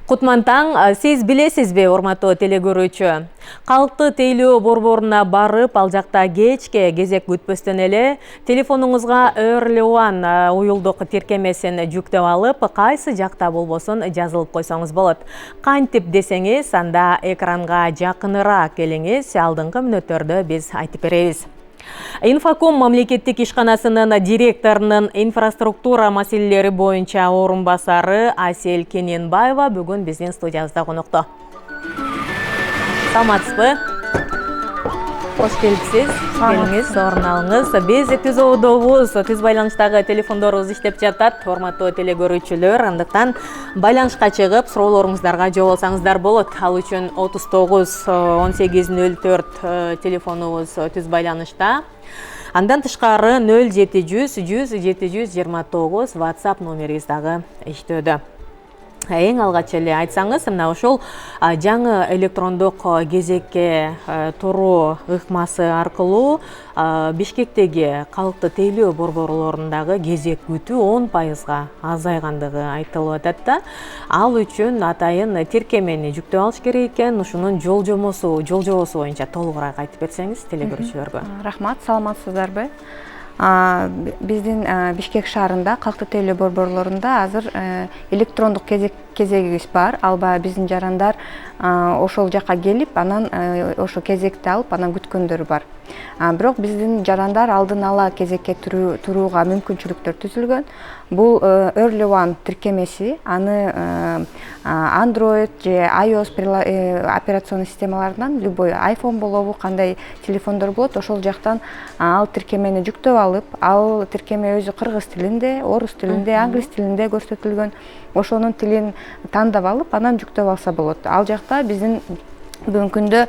Кутман таң, сиз билесизби, урматтуу телекөрүүчү? Калкты тейлөө борборуна барып, ал жакта кечке кезек күтпөстөн эле телефонуңузга Early One уюлдук тиркемесин жүктөп алып, кайсы жакта болбосун жазылып койсоңуз болот. Кантип десеңиз, анда экранга жакыныраак келиңиз, алдыңкы мүнөттөрдө биз айтып беребиз. Инфоком мамлекеттик ишканасынын директорунун инфраструктура маселелери боюнча орун басары Асель Кененбаева бүгүн биздин студиябызда конокто. Саламатсызбы? Кош келипсиз. Келиңиз, орун алыңыз. Биз түз ободобуз, түз байланыштагы телефондорубуз иштеп жатат. Урматтуу телекөрүүчүлөр, андыктан байланышка чыгып, суроолоруңуздарга жооп алсаңыздар болот. Ал үчүн 39 1804 телефонубуз түз байланышта. Андан тышкары 0700 100 729 WhatsApp номерибиз дагы иштөөдө. Эң алгач эле айтсаңыз, мына ошол жаңы электрондук кезекке туруу ыкмасы аркылуу Бишкектеги калкты тейлөө борборлорундагы кезек күтүү 10%га азайгандыгы айтылып атат да. Ал үчүн атайын тиркемени жүктөп алыш керек экен. Ушунун жол жобосу боюнча толугураак айтып берсеңиз телекөрүүчүлөргө. Рахмат, саламатсыздарбы? Биздин Бишкек шаарында калкты тейлөө борборлорунда азыр электрондук кезегибиз бар. Алба биздин жарандар ошол жака келип, анан ошо кезекти алып, анан күткөндөр бар. Бирок биздин жарандар алдын ала кезекке турууга мүмкүнчүлүктөр түзүлгөн. Бул Early One тиркемеси, аны Android же iOS операционный системаларынан, любой iPhone болобу, кандай телефондор болот, ошол жактан ал тиркемени жүктөп алып, ал тиркеме өзү кыргыз тилинде, орус тилинде, англис тилинде көрсөтүлгөн. Ошонун тилин тандап алып, анан жүктөп алса болот. Ал жакта биздин бүгүнкү күндө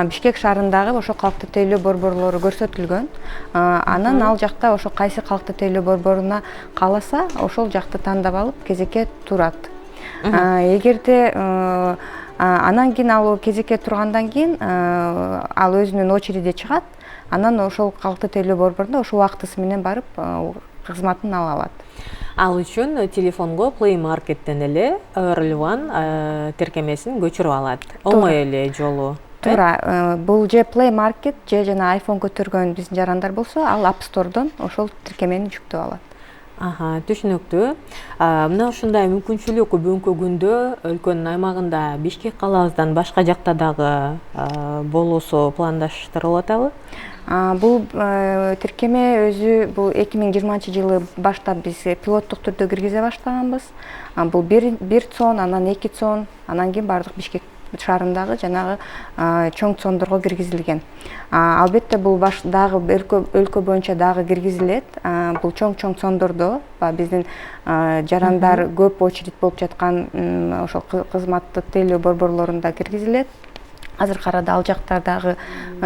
Бишкек шаарындагы ошо калкты тейлөө борборлору көрсөтүлгөн. Анан ал жакта ошо кайсы калкты тейлөө борборуна кааласа, ошол жакты тандап алып кезекке турат. Эгерде анан кийин ал кезекке тургандан кийин ал өзүнүн очереди чыгат. Анан ошол калкты тейлөө борборунда ошо убактысы менен барып кызматын ала алат. Ал үчүн телефонго Play Market'тен эле Early One тиркемесин көчүрүп алат. Оңой эле жолу. Туура, бул же Play Market же жана iPhone көтөргөн биздин жарандар болсо, ал App Store'дон ошол тиркемени жүктөп алат. Түшүнүктүү. Мына ушундай мүмкүнчүлүк бүгүнкү күндө өлкөнүн аймагында Бишкек калабыздан башка жакта дагы болуусу пландаштырылып атабы? Бул тиркеме өзү бул 2020-жылы баштап биз пилоттук түрдө киргизе баштаганбыз. Бул бир цон, анан 2 цон, анан кийин бардык Бишкек шаарындагы жанагы чоң цондорго киргизилген. Албетте бул дагы өлкө боюнча дагы киргизилет. Бул чоң цондордо биздин жарандар көп очередь болуп жаткан ошол кызматтык тейлөө борборлорунда киргизилет. Азыркы арада ал жактардагы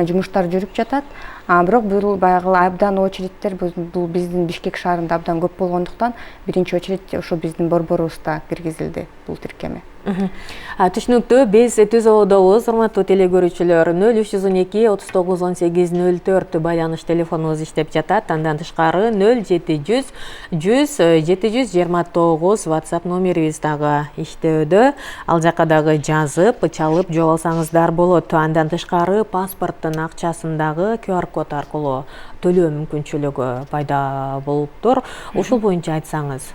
жумуштар жүрүп жатат. Бирок бул баягы абдан очередтер бул биздин Бишкек шаарында абдан көп болгондуктан биринчи очередь ошо биздин борборубузда киргизилди бул тиркеме. Түшүнүктүү. Биз түз ободобуз, урматтуу телекөрүүчүлөр, 0312 39 1804 байланыш телефонубуз иштеп жатат. Андан тышкары 0700 100 729 WhatsApp номерибиз дагы иштөөдө. Ал жака дагы жазып, чалып жооп алсаңыздар болот. Андан тышкары паспорттун акчасындагы QR код аркылуу төлөө мүмкүнчүлүгү пайда болуптур. Ушул боюнча айтсаңыз.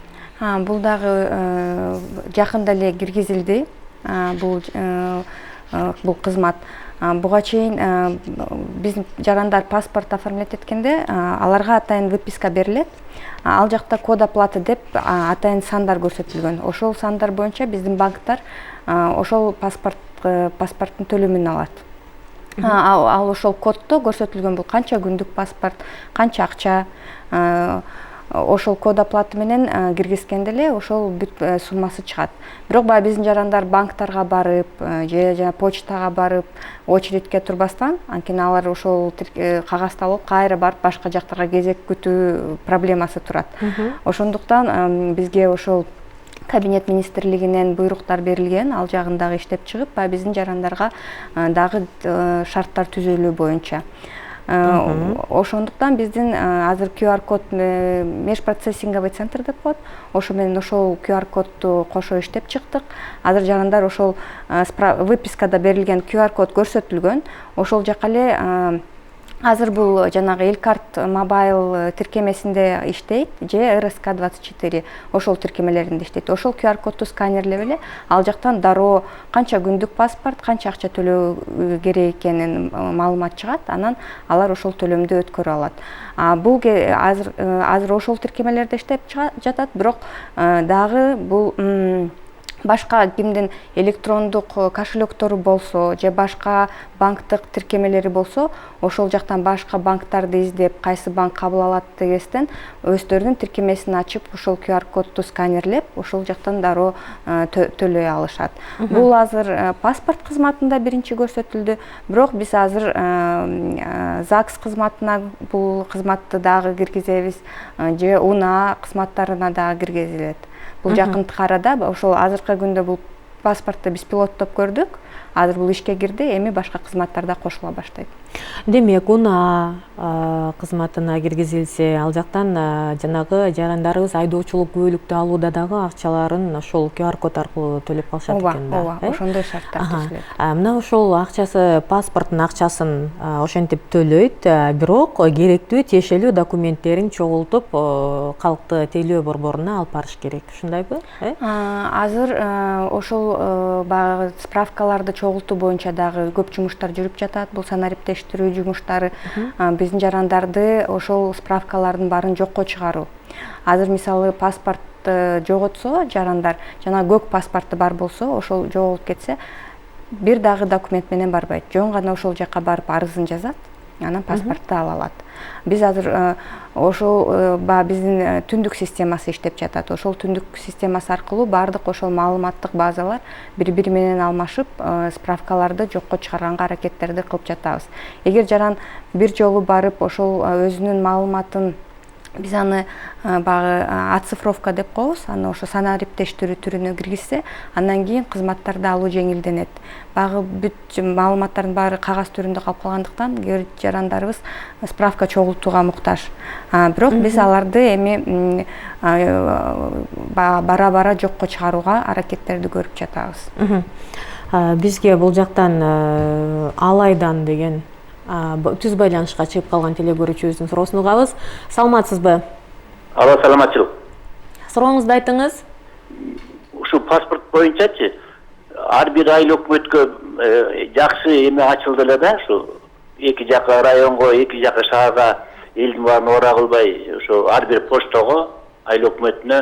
Бул дагы жакында эле киргизилди. Бул кызмат. Буга чейин биздин жарандар паспорт оформлять эткенде, аларга атайын выписка берилет. Ал жакта код оплаты деп атайын сандар көрсөтүлгөн. Ошол сандар боюнча биздин банктар ошол паспорттун төлөмүн алат. Ал ошол коддо көрсөтүлгөн бул канча күндүк паспорт, канча акча, ошол код оплаты менен киргизгенде эле ошол бүт суммасы чыгат. Бирок баягы биздин жарандар банктарга барып, же почтага барып, очередке турбастан, анткени алар ошол кагазды алып кайра барып башка жактарга кезек күтүү проблемасы турат. Ошондуктан бизге ошол Кабинет министрлигинен буйруктар берилген, ал жагын дагы иштеп чыгып, биздин жарандарга дагы шарттар түзүлүү боюнча. Ошондуктан биздин азыр QR код межпроцессинговый центр деп коет. Ошо менен ошол QR кодду кошо иштеп чыктык. Азыр жарандар ошол выпискада берилген QR код көрсөтүлгөн. Ошол жака эле азыр бул жанагы Элкарт мобайл тиркемесинде иштейт же РСК 24 ошол тиркемелеринде иштейт. Ошол QR кодду сканерлеп эле ал жактан дароо канча күндүк паспорт, канча акча төлөө керек экенин маалымат чыгат. Анан алар ошол төлөмдү өткөрө алат. Бул азыр ошол тиркемелерде иштеп жатат, бирок дагы бул башка кимдин электрондук кошелектору болсо же башка банктык тиркемелери болсо, ошол жактан башка банктарды издеп, кайсы банк кабыл алат дегестен өздөрүнүн тиркемесин ачып, ошол QR кодду сканерлеп, ошол жактан дароо төлөй алышат. Бул азыр паспорт кызматында биринчи көрсөтүлдү, бирок биз азыр ЗАГС кызматына бул кызматты дагы киргизебиз, же УНА кызматтарына дагы киргизилет. Бул жакынкы арада ошол азыркы күндө бул паспортты биз пилоттоп көрдүк. Азыр бул ишке кирди, эми башка кызматтарда кошула баштайт. Демек, УНА кызматына киргизилсе, ал жактан жанагы жарандарыбыз айдоочулук күбөлүктү алууда дагы акчаларын ошол QR код аркылуу төлөп калышат экен да. Ооба, ошондой шарттар түзүлөт. Мына ошол акчасы, паспорттун акчасын ошентип төлөйт, бирок керектүү тиешелүү документтерин чогултуп калкты тейлөө борборуна алып барыш керек. Ушундайбы? Азыр ошол баягы справкаларды чогултуу боюнча дагы көп жумуштар жүрүп жатат. Бул санариптештирүү жумуштары биздин жарандарды ошол справкалардын баарын жокко чыгаруу. Азыр мисалы паспорт жоготсо жарандар, жана көк паспорту бар болсо, ошол жоголуп кетсе, бир дагы документ менен барбайт. Жөн гана ошол жака барып арызын жазат, анан паспортту ала алат. Биз азыр ошол биздин түндүк системасы иштеп жатат. Ошол түндүк системасы аркылуу баардык ошол маалыматтык базалар бири-бири менен алмашып, справкаларды жокко чыгарганга аракеттерди кылып жатабыз. Эгер жаран бир жолу барып ошол өзүнүн маалыматын биз аны багы оцифровка деп коебуз, аны ошо санариптештирүү түрүнө киргизсе, андан кийин кызматтарды алуу жеңилденет. Багы бүт маалыматтардын баары кагаз түрүндө калып калгандыктан кээ бир жарандарыбыз справка чогултууга муктаж. Бирок биз аларды эми бара-бара жокко чыгарууга аракеттерди көрүп жатабыз. Бизге бул жактан Алайдан деген түз байланышка чыгып калган телегөрүүчүбүздүн суроосун угабыз. Саламатсызбы? Алло, саламатчылык. Сурооңузду айтыңыз. Ушу паспорт боюнчачы ар бир айыл өкмөткө жакшы эме ачылды эле да, ушу эки жака районго, эки жака шаарга элдин баарын ора кылбай, ушу ар бир поштого, айыл өкмөтүнө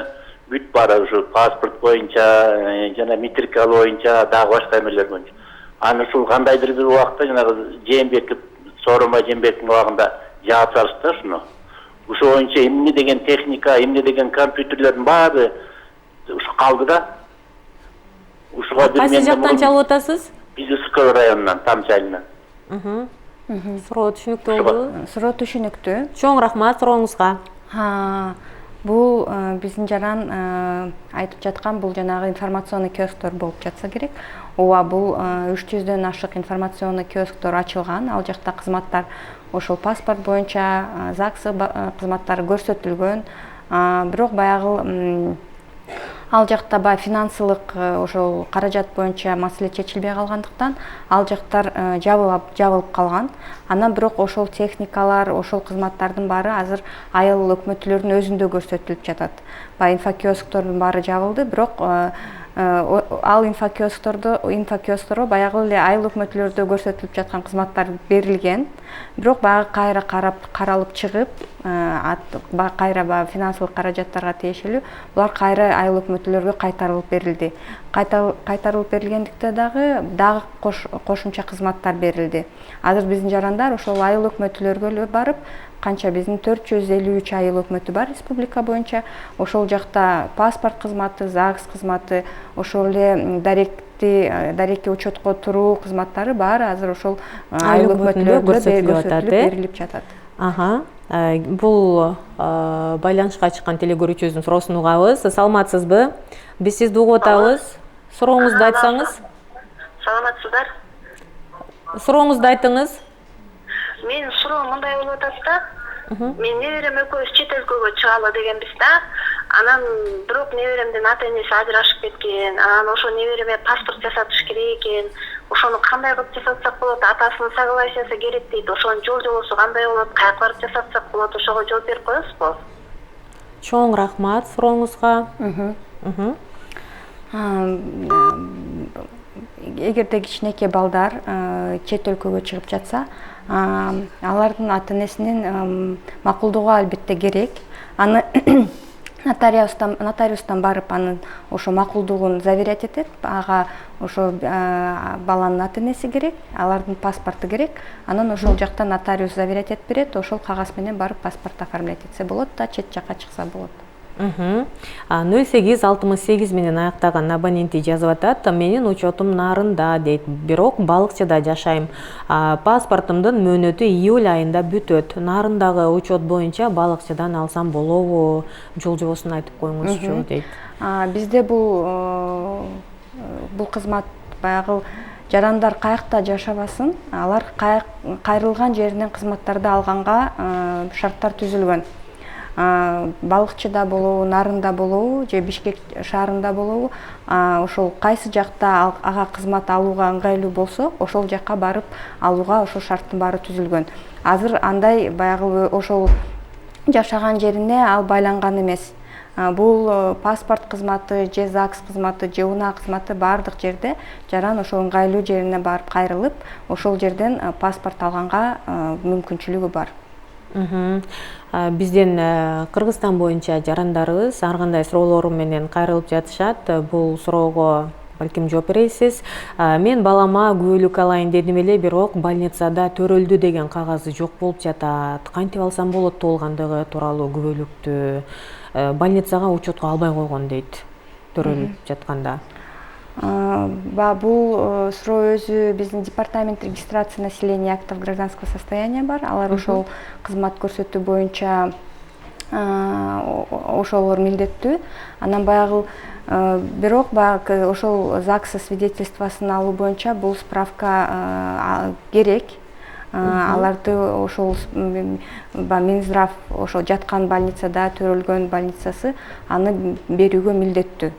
бүт баары ушу паспорт боюнча, жана метрика боюнча, дагы башка эмелер боюнча. Аны ушул кандайдыр бир убакта жанагы Жээнбеков, Сооронбай Жээнбековдун убагында жаап салышты да ушуну. Ушул боюнча эмне деген техника, эмне деген компьютерлердин баары ушу калды да. Ушуга бир Кайсы жактан чалып атасыз? Биз Ысыкөл районунан, Тамчы айылынан. Суроо түшүнүктүү болду. Суроо түшүнүктүү. Чоң рахмат сурооңузга. Бул биздин жаран айтып жаткан бул жанагы информационный киосктор болуп жатса керек. Ооба, бул 300дөн ашык информационный киосктор ачылган. Ал жакта кызматтар ошол паспорт боюнча ЗАГС кызматтары көрсөтүлгөн. Бирок баягы ал жакта финансылык ошол каражат боюнча маселе чечилбей калгандыктан ал жактар жабылып калган. Анан бирок ошол техникалар, ошол кызматтардын баары азыр айыл өкмөтүлөрүнүн өзүндө көрсөтүлүп жатат. Баягы инфокиосктордун баары жабылды, бирок ал инфокиосторго баягы эле айыл өкмөтүлөрдө көрсөтүлүп жаткан кызматтар берилген. Бирок баягы кайра каралып чыгып, кайра финансылык каражаттарга тиешелүү булар кайра айыл өкмөтүлөргө кайтарылып берилди. Кайтарылып берилгендикте дагы кошумча кызматтар берилди. Азыр биздин жарандар ошол айыл өкмөтүлөргө эле барып, канча биздин 453 айыл өкмөтү бар республика боюнча, ошол жакта паспорт кызматы, ЗАГС кызматы, ошол эле даректи учетко туруу кызматтары баары азыр ошол айыл өкмөтүлөргө берилип жатат. Бул байланышка чыккан телегөрүүчүбүздүн суроосун угабыз. Саламатсызбы? Биз сизди угуп атабыз. Сурооңузду айтсаңыз. Саламатсыздар? Сурооңузду айтыңыз. Менин суроом мындай болуп атат да. Мен неберем экөөбүз чет өлкөгө чыгалы дегенбиз да. Анан бирок неберемдин ата энеси ажырашып кеткен. Анан ошо небереме паспорт жасатыш керек экен. Ошону кандай кылып жасатсак болот? Атасынын согласиясы керек дейт. Ошонун жол-жобосу кандай болот? Каяка барып жасатсак болот? Ошого жооп берип коесузбу? Чоң рахмат сурооңузга. Эгерде кичинекей балдар чет өлкөгө чыгып жатса, алардын ата энесинин макулдугу албетте керек. Аны нотариустан барып анын ошо макулдугун заверять этет. Ага ошо баланын ата энеси керек, алардын паспорту керек. Анан ошол жакта нотариус заверять этип берет. Ошол кагаз менен барып паспорт оформлять этсе болот да, чет жакка чыкса болот. 0868 менен аяктаган абоненти жазып атат. Менин учетум Нарында дейт. Бирок балыкчыда жашайм. Паспортумдун мөөнөтү июль айында бүтөт. Нарындагы учет боюнча балыкчыдан алсам болобу? Жол-жобосун айтып коюңузчу дейт. Бизде бул кызмат баягы жарандар каякта жашабасын, алар кайрылган жеринен кызматтарды алганга шарттар түзүлгөн. Балыкчыда болобу, Нарында болобу, же Бишкек шаарында болобу, ошол кайсы жакта ага кызмат алууга ыңгайлуу болсо, ошол жакка барып алууга ошол шарттын баары түзүлгөн. Азыр андай баягы ошол жашаган жерине ал байланган эмес. Бул паспорт кызматы, же ЗАГС кызматы, же УНА кызматы баардык жерде жаран ошол ыңгайлуу жерине барып кайрылып, ошол жерден паспорт алганга мүмкүнчүлүгү бар. Бизден Кыргызстан боюнча жарандарыбыз ар кандай суроолору менен кайрылып жатышат. Бул суроого балким жооп бересиз. Мен балама күбөлүк алайын дедим эле, бирок больницада төрөлдү деген кагазы жок болуп жатат. Кантип алсам болот болгондугу тууралуу күбөлүктү больницага учетко албай койгон дейт, төрөлүп жатканда. Бул суроо өзү биздин департамент регистрации населения актов гражданского состояния бар. Алар ошол кызмат көрсөтүү боюнча ошолор милдеттүү. Анан баягы бирок баягы ошол ЗАГС свидетельствосын алуу боюнча бул справка керек. Аларды ошол Минздрав ошол жаткан больницада, төрөлгөн больницасы аны берүүгө милдеттүү.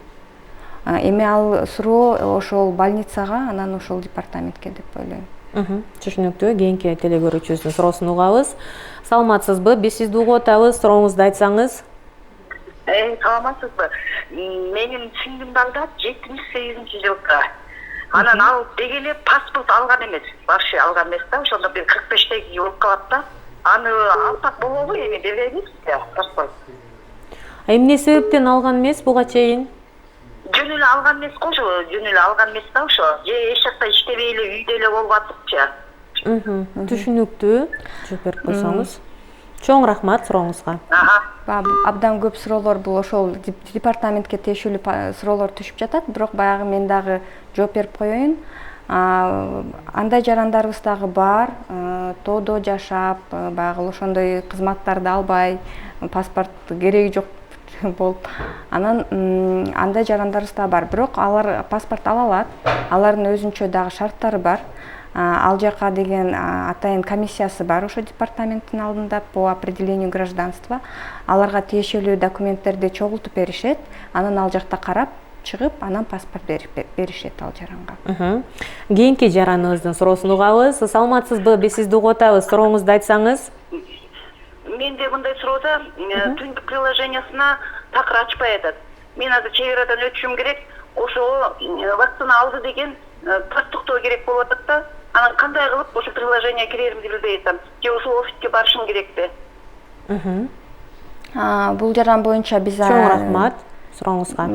Эми ал суроо ошол больницага, анан ошол департаментке деп ойлойм. Түшүнүктүү. Кийинки телегөрүүчүбүздүн суроосун угабыз. Саламатсызбы? Биз сизди угуп атабыз. Сурооңузду айтсаңыз. Саламатсызбы? Менин сиңдим балдар 78-жылкы. Анан ал дегеле паспорт алган эмес, вообще алган эмес да, ошондо бир 45-теги болуп калат да. Аны алсак болобу, эми беребиз да, паспорт. Эмне себептен алган эмес буга чейин? Жөн эле алган эмес го, жөн эле алган эмес да ошо. Же эч жакта иштебей эле үйдө эле болуп атыпчы. Түшүнүктүү. Жооп берип койсоңуз. Чоң рахмат сурооңузга. Абдан көп суроолор бул ошол департаментке тиешелүү суроолор түшүп жатат, бирок баягы мен дагы жооп берип коеюн. Андай жарандарыбыз дагы бар, тоодо жашап, баягы ошондой кызматтарды албай, паспорт кереги жок болуп, анан андай жарандарыбыз да бар. Бирок алар паспорт ала алат, алардын өзүнчө дагы шарттары бар. Ал жака деген атайын комиссиясы бар ошо департаменттин алдында по определению гражданства. Аларга тиешелүү документтерди чогултуп беришет, анан ал жакта карап чыгып, анан паспорт беришет ал жаранга. Кийинки жараныбыздын суроосун угабыз. Саламатсызбы? Биз сизди угуп атабыз. Сурооңузду айтсаңыз. Менде мындай суроода түндүк приложениясына такыр ачпай атат. Мен азыр чек арадан өтүшүм керек. Ошо вакцина алды деген тартыктоо керек болуп атат да. Анан кандай кылып ошо приложение киреримди билбей атам. Же ошол офиске барышым керекпи? Бул жаран боюнча биз Чоң рахмат сурооңузга.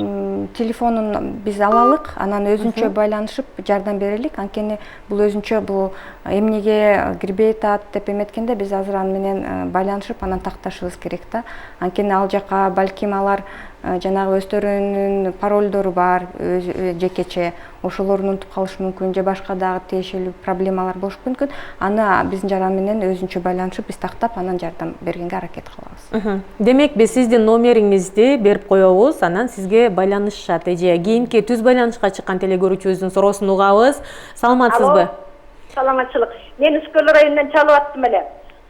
Телефонун биз алалык, анан өзүнчө байланышып жардам берелик. Анткени бул өзүнчө бул эмнеге кирбей атат деп эметкенде биз азыр аны менен байланышып анан такташыбыз керек да. Анткени ал жака балким алар жанагы өздөрүнүн паролдору бар, жекече, ошолорун унутуп калышы мүмкүн, же башка дагы тиешелүү проблемалар болушу мүмкүн. Аны биздин жаран менен өзүнчө байланышып биз тактап анан жардам бергенге аракет кылабыз. Демек биз сиздин номериңизди берип коебуз, анан сизге байланышышат. Эже кийинки түз байланышка чыккан телегөрүүчүбүздүн суроосун угабыз. Саламатсызбы? саламатчылык. Мен Үскөл районунан чалып аттым эле.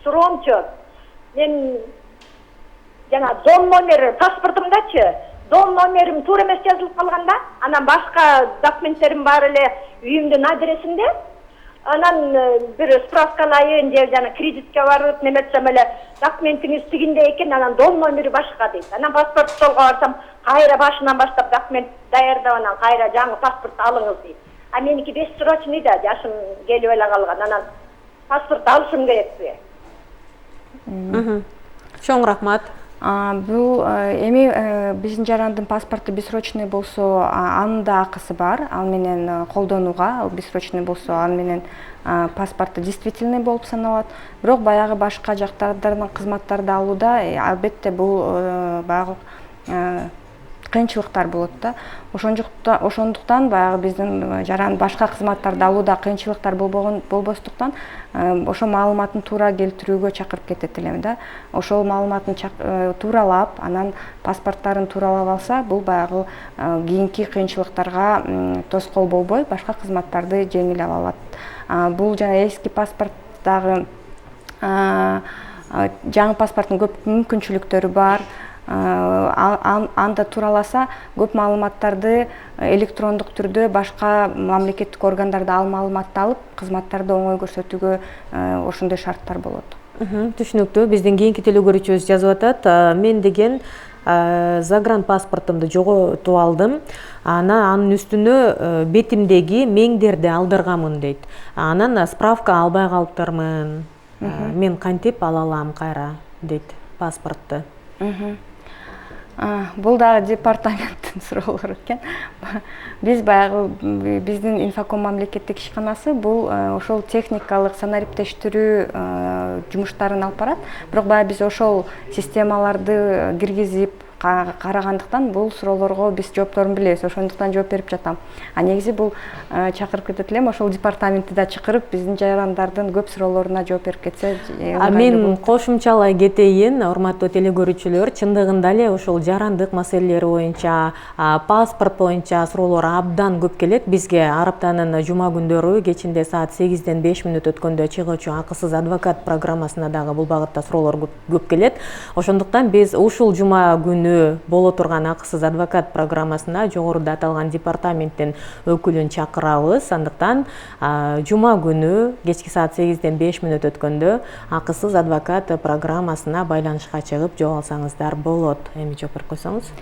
Суроомчу. Мен жана дом номери паспортумдачы, дом номерим туура эмес жазылып калганда, анан башка документтерим бар эле үйүмдүн адресинде. Анан бир справка алайын же жана кредитке барып неметсем эле документиңиз тигинде экен, анан дом номери башка дейт. Анан паспорт столго барсам, кайра башынан баштап документ даярдап анан кайра жаңы паспорт алыңыз дейт. А меники бессрочный да, жашым келип эле калган. Анан паспорт алышым керекпи? Чоң рахмат. Бул эми биздин жарандын паспорту бессрочный болсо, анын да акысы бар. Ал менен колдонууга, бессрочный болсо, ал менен паспорту действительный болуп саналат. Бирок баягы башка жактардан кызматтарды алууда албетте бул баягы кыйынчылыктар болот да. Ошондуктан баягы биздин жаран башка кызматтарды алууда кыйынчылыктар болбостуктан ошо маалыматын туура келтирүүгө чакырып кетет элем да. Ошол маалыматын тууралап, анан паспорттарын тууралап алса, бул баягы кийинки кыйынчылыктарга тоскоол болбой, башка кызматтарды жеңил ала алат. Бул жана эски паспорттагы жаңы паспорттун көп мүмкүнчүлүктөрү бар. Анда туураласа көп маалыматтарды электрондук түрдө башка мамлекеттик органдарда ал маалыматты алып, кызматтарды оңой көрсөтүүгө ошондой шарттар болот. Түшүнүктүү. Биздин кийинки телегөрүүчүбүз жазып атат. Мен деген загран паспортумду жоготуп алдым. Анын үстүнө бетимдеги меңдерди алдырганмын дейт. Анан справка албай калыптырмын. Мен кантип ала алам кайра дейт паспортту. Бул да департаменттин суроолору экен. Биз баягы биздин Инфоком мамлекеттик ишканасы бул ошол техникалык санариптештирүү жумуштарын алып барат. Бирок баягы биз ошол системаларды киргизип карагандыктан бул суроолорго биз жоопторун билебиз. Ошондуктан жооп берип жатам. Негизи бул чакырып кетет элем, ошол департаментти да чакырып биздин жарандардын көп суроолоруна жооп берип кетсе. Мен кошумчалай кетейин, урматтуу телегөрүүчүлөр, чындыгында эле ошол жарандык маселелери боюнча, паспорт боюнча суроолор абдан көп келет. Бизге Араптанын жума күндөрү кечинде саат 8-ден 5 мүнөт өткөндө чыгуучу акысыз адвокат программасына дагы бул багытта суроолор көп келет. Ошондуктан биз ушул жума күнү боло турган акысыз адвокат программасына жогоруда аталган департаменттин өкүлүн чакырабыз. Андыктан жума күнү кечки саат 8-ден 5 мүнөт өткөндө акысыз адвокат программасына байланышка чыгып жооп алсаңыздар болот. Эми жооп берип койсоңуз.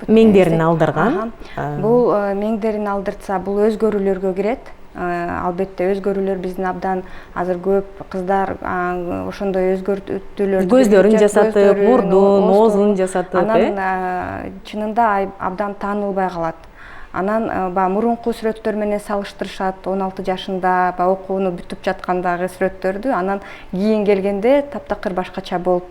Меңдерин алдырган. Бул меңдерин алдыртса, бул өзгөрүүлөргө кирет. Албетте өзгөрүүлөр биздин абдан азыр көп кыздар ошондой өзгөртүүлөрдү көздөрүн жасатып, мурдун, оозун жасатып, анан чынында абдан таанылбай калат. Анан мурунку сүрөттөр менен салыштырышат, 16 жашында окууну бүтүп жаткандагы сүрөттөрдү. Анан кийин келгенде таптакыр башкача болуп,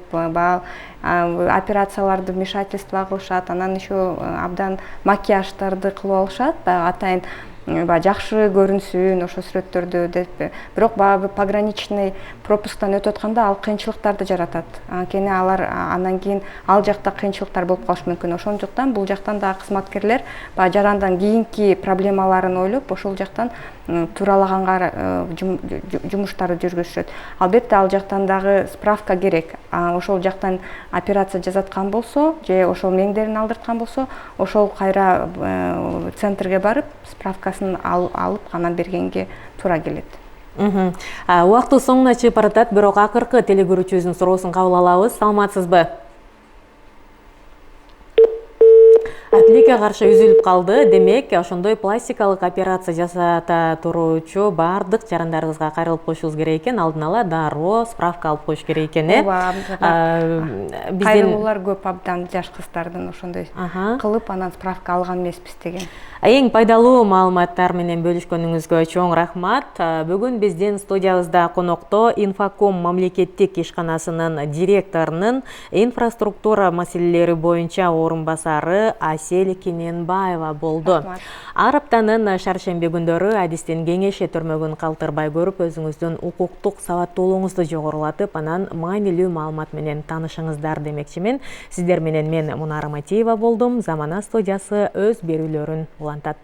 операцияларды вмешательство кылышат, анан еще абдан макияждарды кылып алышат, атайын жакшы көрүнсүн ошо сүрөттөрдү деп. Бирок пограничный пропусктан өтүп атканда ал кыйынчылыктарды жаратат. Анткени алар андан кийин ал жакта кыйынчылыктар болуп калышы мүмкүн. Ошондуктан бул жактан да кызматкерлер жарандан кийинки проблемаларын ойлоп, ошол жактан туралаганга жумуштарды жүргүзүшөт. Албетте ал жактан дагы справка керек. Ошол жактан операция жасаткан болсо, же ошол меңдерин алдырткан болсо, ошол кайра центрге барып справкасын алып анан бергенге туура келет. Убактыбыз соңуна чыгып баратат, бирок акыркы телегөрүүчүбүздүн суроосун кабыл алабыз. Саламатсызбы? Тилекке каршы үзүлүп калды. Демек, ошондой пластикалык операция жасата туруучу бардык жарандарыбызга кайрылып коюшубуз керек экен. Алдын ала дароо справка алып коюш керек экен, Кайрылуулар көп абдан жаш кыздардын ошондой кылып, анан справка алган эмеспиз деген. Эң пайдалуу маалыматтар менен бөлүшкөнүңүзгө чоң рахмат. Бүгүн биздин студиябызда конокто Инфоком мамлекеттик ишканасынын директорунун инфраструктура маселелери боюнча орун басары Асель Кененбаева болду. Араптанын шаршемби күндөрү адистин кеңеши төрмөгүн калтырбай көрүп, өзүңүздүн укуктук сабаттуулугуңузду жогорулатып, анан маанилүү маалымат менен таанышыңыздар демекчимин. Сиздер менен мен Мунара Матиева болдум. Замана студиясы өз берүүлөрүн улантат.